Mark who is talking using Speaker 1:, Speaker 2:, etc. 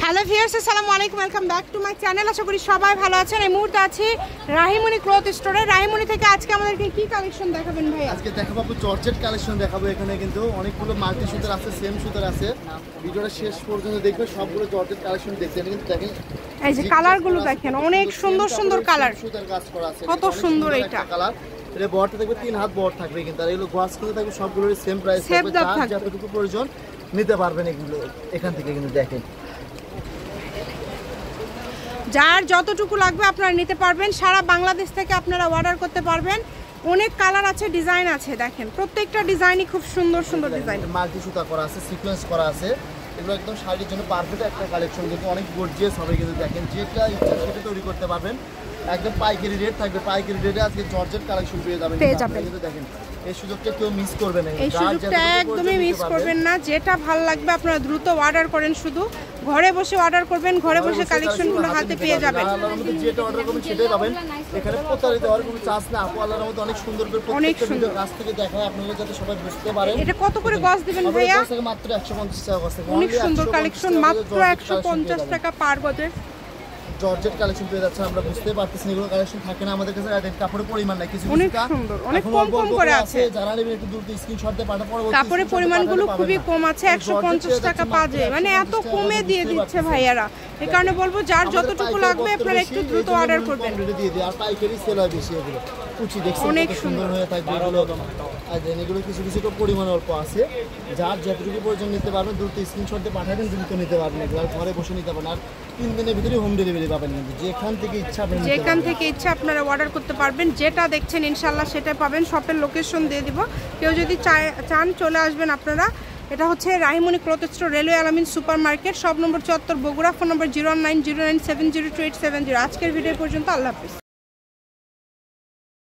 Speaker 1: Hello viewers, আসসালামু আলাইকুম, welcome back to my channel. আশা করি সবাই ভালো আছেন। এই মুহূর্তে আছি রাহিমনি ক্লথ স্টোরে। রাহিমনি থেকে আজকে আমাদেরকে কি কালেকশন দেখাবেন ভাই?
Speaker 2: আজকে দেখাবো জর্জেট কালেকশন দেখাবো। এখানে কিন্তু অনেকগুলো মাল্টি সুতার আছে, সেম সুতার আছে। ভিডিওটা শেষ পর্যন্ত দেখবে, সবগুলো জর্জেট কালেকশন দেখতে। কিন্তু দেখেন
Speaker 1: এই যে কালারগুলো দেখেন, অনেক সুন্দর সুন্দর কালার,
Speaker 2: সুতার কাজ করা আছে,
Speaker 1: কত সুন্দর এটা
Speaker 2: কালার। এটা বড়টা থাকবে 3 হাত বড় থাকবে, কিন্তু আর এগুলো গ্লাস কিন্তু থাকবে সবগুলোরই সেম প্রাইস থাকবে। যতটুকু প্রয়োজন নিতে পারবেন এগুলো এখান থেকে। কিন্তু দেখেন
Speaker 1: যার যতটুকু লাগবে আপনারা নিতে পারবেন। সারা বাংলাদেশ থেকে আপনারা অর্ডার করতে পারবেন। অনেক কালার আছে, ডিজাইন আছে। দেখেন প্রত্যেকটা ডিজাইনই খুব সুন্দর সুন্দর ডিজাইন,
Speaker 2: মাল্টি সুতা করা আছে, সিকোয়েন্স করা আছে। এগুলো একদম শাড়ির জন্য পারফেক্ট একটা কালেকশন, কিন্তু অনেক গর্জিয়াস হবে। কিন্তু দেখেন যেটা ইচ্ছা সেটা তৈরি করতে পারবেন। একদম পাইকারি রেট থাকবে, পাইকারি রেটে আজকে জর্জেট কালেকশন পেয়ে যাবেন। কিন্তু দেখেন এই সুযোগটা কেউ মিস করবেন না,
Speaker 1: এই সুযোগটা একদমই মিস করবেন না। যেটা ভালো লাগবে আপনারা দ্রুত অর্ডার করেন, শুধু ঘরে বসে অর্ডার করবেন, ঘরে বসে কালেকশনগুলো হাতে পেয়ে যাবেন।
Speaker 2: আল্লাহর মধ্যে যেটা অর্ডার করবেন সেটাই পাবেন। এখানে প্রতারিত হওয়ার কোনো চান্স না। আপু আল্লাহর মধ্যে অনেক সুন্দর করে প্রত্যেকটা ভিডিও কাছ থেকে দেখায় আপনারা, যাতে সবাই বুঝতে পারেন।
Speaker 1: এটা কত করে গজ দিবেন ভাইয়া?
Speaker 2: মাত্র 150 টাকা গজ।
Speaker 1: অনেক সুন্দর কালেকশন, মাত্র 150 টাকা পার গজের
Speaker 2: জর্জেট কালেকশন পেয়ে যাচ্ছে। আমরা বুঝতে পারতেছি এগুলো কালেকশন থাকে না আমাদের কাছে। কাপড়ের পরিমাণ নাই, কিছু
Speaker 1: অনেক সুন্দর, অনেক কম কম করে আছে।
Speaker 2: যারা নেবেন একটু দ্রুত স্ক্রিনশট দিয়ে পাঠান।
Speaker 1: কাপড়ের পরিমাণগুলো খুবই কম আছে, 150 টাকা পাজে, মানে এত কমে দিয়ে দিচ্ছে ভাইয়ারা। এই কারণে বলবো যার যতটুকু লাগবে আপনারা একটু দ্রুত অর্ডার করবেন।
Speaker 2: দিয়ে দিই, আর পাইকারি সেল হয় বেশি। এগুলো কুচি দেখছেন
Speaker 1: অনেক
Speaker 2: সুন্দর হয়ে থাকবে এগুলো। আর এগুলো কিছু কিছু তো পরিমাণ অল্প আছে। যার যতটুকু প্রয়োজন নিতে পারবেন, দ্রুত স্ক্রিনশট দিয়ে পাঠাবেন, দ্রুত নিতে পারবেন। এগুলো আর ঘরে বসে নিতে পারবেন। আর 3 দিনের ভিতরে হোম ডেলিভারি পাবেন। কিন্তু যেখান থেকে ইচ্ছা আপনারা অর্ডার করতে পারবেন। যেটা দেখছেন ইনশাল্লাহ সেটা পাবেন। শপের লোকেশন দিয়ে দিব, কেউ যদি চান চলে আসবেন আপনারা। এটা হচ্ছে রাহিমনি ক্লথ স্টোর, রেলওয়ে আলামিন সুপার মার্কেট, সব নম্বর 74, বগুড়া। ফোন নম্বর 01909702870। আজকের ভিডিও পর্যন্ত, আল্লাহ হাফিজ।